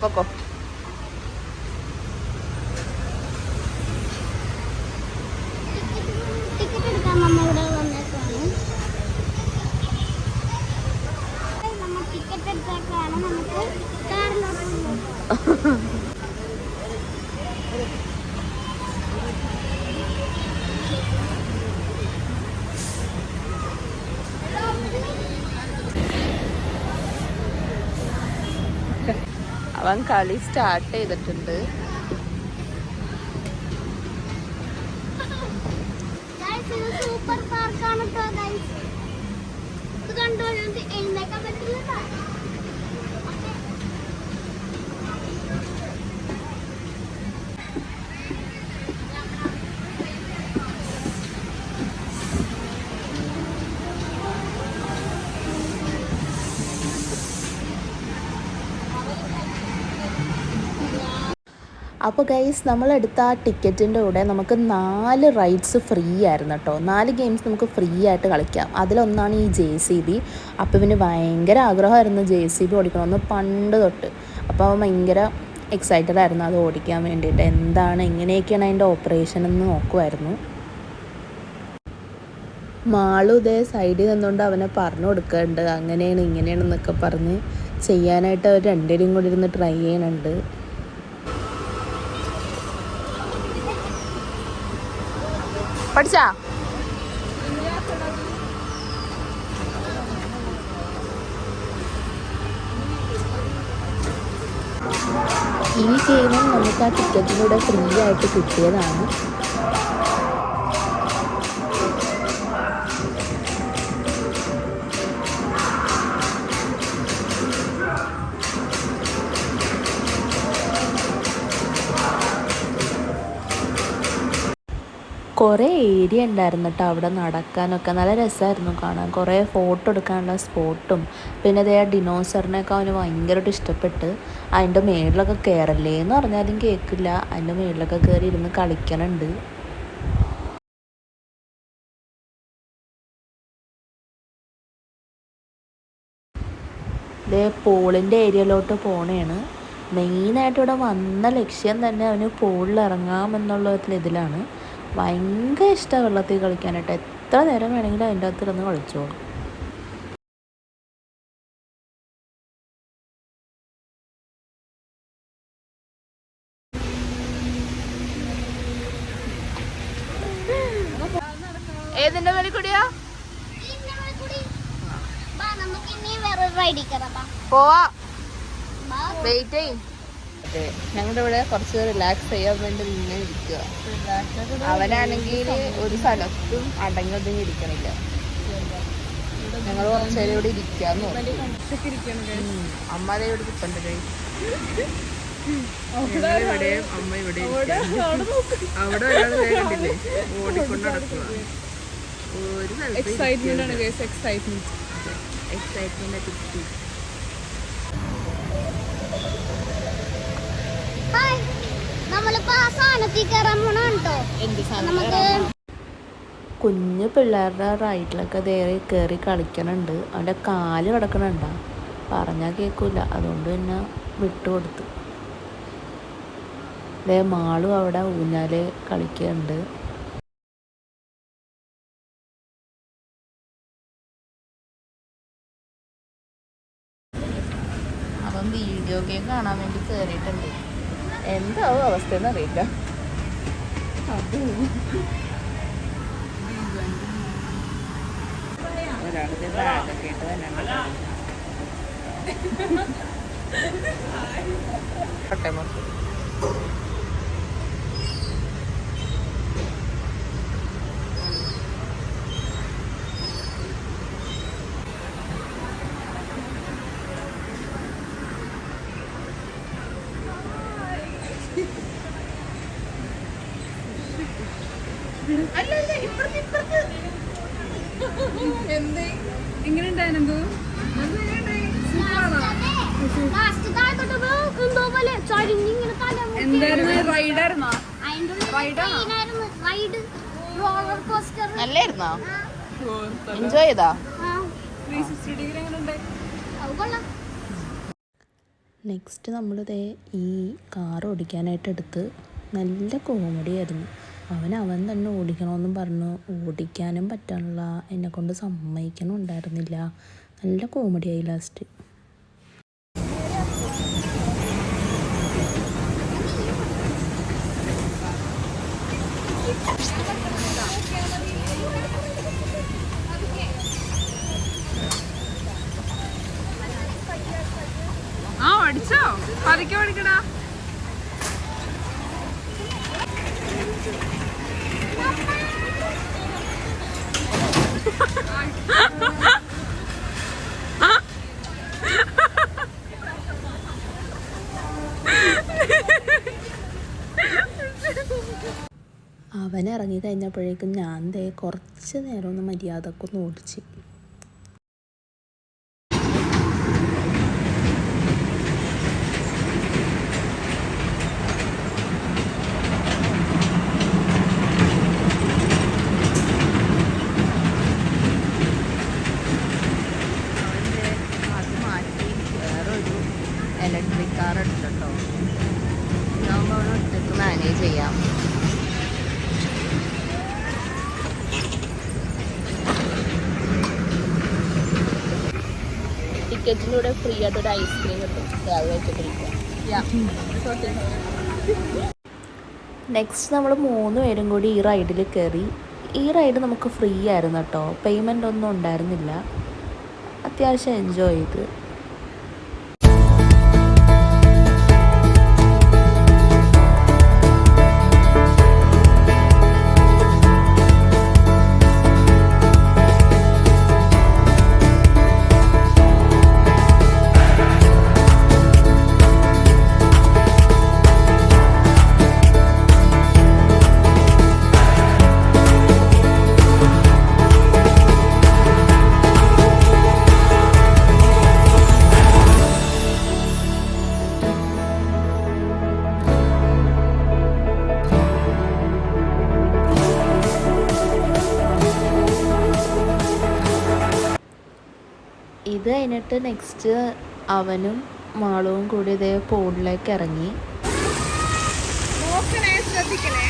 പൊക്കോ. അവൻ കളി സ്റ്റാർട്ട് ചെയ്തിട്ടുണ്ട്. സൂപ്പർ പാർക്കാണ് കണ്ടോ. എഴുന്നേക്കാൻ പറ്റില്ല. അപ്പോൾ ഗൈസ് നമ്മളെടുത്ത ആ ടിക്കറ്റിൻ്റെ കൂടെ നമുക്ക് 4 റൈഡ്സ് ഫ്രീ ആയിരുന്നു കേട്ടോ. 4 ഗെയിംസ് നമുക്ക് ഫ്രീ ആയിട്ട് കളിക്കാം. അതിലൊന്നാണ് ഈ JCB. അപ്പോൾ ഇവന് ഭയങ്കര ആഗ്രഹമായിരുന്നു JCB ഓടിക്കണമെന്ന് പണ്ട് തൊട്ട്. അപ്പോൾ അവൻ ഭയങ്കര എക്സൈറ്റഡ് ആയിരുന്നു അത് ഓടിക്കാൻ വേണ്ടിയിട്ട്. എന്താണ് എങ്ങനെയൊക്കെയാണ് അതിൻ്റെ ഓപ്പറേഷൻ എന്ന് നോക്കുമായിരുന്നു. മാളും ഇതേ സൈഡിൽ നിന്നുകൊണ്ട് അവനെ പറഞ്ഞു കൊടുക്കുന്നുണ്ട് അങ്ങനെയാണ് ഇങ്ങനെയാണെന്നൊക്കെ പറഞ്ഞ് ചെയ്യാനായിട്ട് അവർ രണ്ടുപേരും കൂടി ഇരുന്ന് ട്രൈ ചെയ്യുന്നുണ്ട്. പഠിച്ചാ ഈ ഗെയിമും നമുക്ക് ആ ടിക്കറ്റിലൂടെ ഫ്രീ ആയിട്ട് കിട്ടിയതാണ്. കുറേ ഏരിയ ഉണ്ടായിരുന്നു കേട്ടോ അവിടെ നടക്കാനൊക്കെ. നല്ല രസമായിരുന്നു കാണാൻ. കുറേ ഫോട്ടോ എടുക്കാനുള്ള സ്പോട്ടും പിന്നെ അതേ ഡിനോസറിനെയൊക്കെ അവന് ഭയങ്കരമായിട്ട് ഇഷ്ടപ്പെട്ട്. അതിൻ്റെ മേളിലൊക്കെ കയറല്ലേ എന്ന് പറഞ്ഞാലും കേൾക്കില്ല. അതിൻ്റെ മേളിലൊക്കെ കയറി ഇരുന്ന് കളിക്കണുണ്ട്. ഇതേ പൂളിൻ്റെ ഏരിയയിലോട്ട് പോണേണ്. മെയിനായിട്ട് ഇവിടെ വന്ന ലക്ഷ്യം തന്നെ അവന് പൂളിൽ ഇറങ്ങാമെന്നുള്ള ഇതിലാണ്. ഭയങ്കര ഇഷ്ടമാണ് വെള്ളത്തിൽ കളിക്കാനായിട്ട്. എത്ര നേരം വേണമെങ്കിലും അതിൻ്റെ അകത്ത് ഇരുന്ന് കളിച്ചോളും. ഏതിന്റെ മേലെ കൂടിയാ പോവാ? വെയിറ്റ് ചെയ്യും. അതെ, ഞങ്ങളുടെ ഇവിടെ കുറച്ച് റിലാക്സ് ചെയ്യാൻ വേണ്ടി ഇങ്ങനെ ഇരിക്കുക. അവനാണെങ്കിൽ ഒരു സ്ഥലത്തും അടങ്ങൊതുങ്ങി ഇരിക്കണില്ല. ഞങ്ങൾ കുറച്ച് നേരം ഇവിടെ ഇരിക്കാന്ന് പറഞ്ഞു. അമ്മ അതേ ഇവിടെ കിട്ടണ്ട ഇവിടെ അമ്മ ഇവിടെ അവിടെ കണ്ടില്ലേ ഓടിക്കൊണ്ട് നടക്കുക. ഒരു എക്സൈറ്റ്മെന്റ് കിട്ടി. കുഞ്ഞു പിള്ളേരുടെ റൈഡിലൊക്കെ കയറി കളിക്കണുണ്ട്. അവൻ്റെ കാല് കിടക്കണുണ്ടോ, പറഞ്ഞാൽ കേൾക്കില്ല. അതുകൊണ്ട് പിന്നെ വിട്ടുകൊടുത്തു. അതേ മാളും അവിടെ ഊഞ്ഞാല് കളിക്കുന്നുണ്ട്. അവൻ വീഡിയോ ഗെയിം കാണാൻ വേണ്ടി കയറിയിട്ടുണ്ട്. എന്താവും അവസ്ഥയെന്ന് അറിയില്ല. ഒരാളുടെ ബാഗൊക്കെ ഇട്ട് തന്നെ എങ്ങനെ ഉണ്ടായിരുന്നു? നല്ലായിരുന്നോ? എൻജോയ് ചെയ്താ? നെക്സ്റ്റ് നമ്മളിതേ ഈ കാർ ഓടിക്കാനായിട്ട് എടുത്ത് നല്ല കോമഡിയായിരുന്നു. അവൻ തന്നെ ഓടിക്കണമെന്നും പറഞ്ഞു. ഓടിക്കാനും പറ്റാനുള്ള എന്നെക്കൊണ്ട് സമ്മതിക്കണം ഉണ്ടായിരുന്നില്ല. നല്ല കോമഡിയായി ലാസ്റ്റ്. ഓടിച്ചോ പതുക്കെ ഓടിക്കടാ. അവൻ ഇറങ്ങി കഴിഞ്ഞപ്പോഴേക്കും ഞാൻ കുറച്ച് നേരം ഒന്ന് മര്യാദക്കൊന്ന് ഓടിച്ച്. അത് മാറ്റി വേറൊരു ഇലക്ട്രിക് കാർ എടുത്തിട്ടോ. ഇതാകുമ്പോൾ അവിടെ ഒറ്റക്ക് മാനേജ് ചെയ്യാം. ടിക്കറ്റിലൂടെ ഫ്രീ ആയിട്ടൊരു ഐസ്ക്രീം കിട്ടും. അത് വെച്ചിട്ടിരിക്കുക. നെക്സ്റ്റ് നമ്മൾ 3 പേരും കൂടി ഈ റൈഡിൽ കയറി. ഈ റൈഡ് നമുക്ക് ഫ്രീ ആയിരുന്നു കേട്ടോ. പേയ്മെൻ്റ് ഒന്നും ഉണ്ടായിരുന്നില്ല. അത്യാവശ്യം എൻജോയ് ചെയ്ത്. ഇത് കഴിഞ്ഞിട്ട് നെക്സ്റ്റ് അവനും മാളുവും കൂടി ഇതേ പൂളിലേക്ക് ഇറങ്ങി. ശ്രദ്ധിക്കണേ.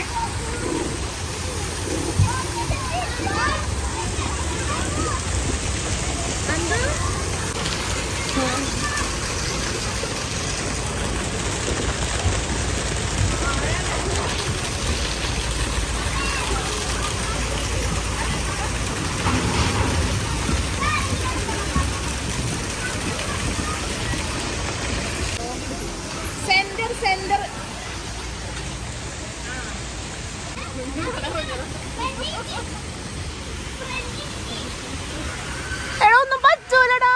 സെന്റർ എടാ ഒന്നും പറ്റൂലടാ.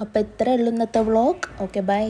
അപ്പോൾ ഇത്രയേ ഉള്ളൂ ഇന്നത്തെ വ്ളോഗ്. Okay bye.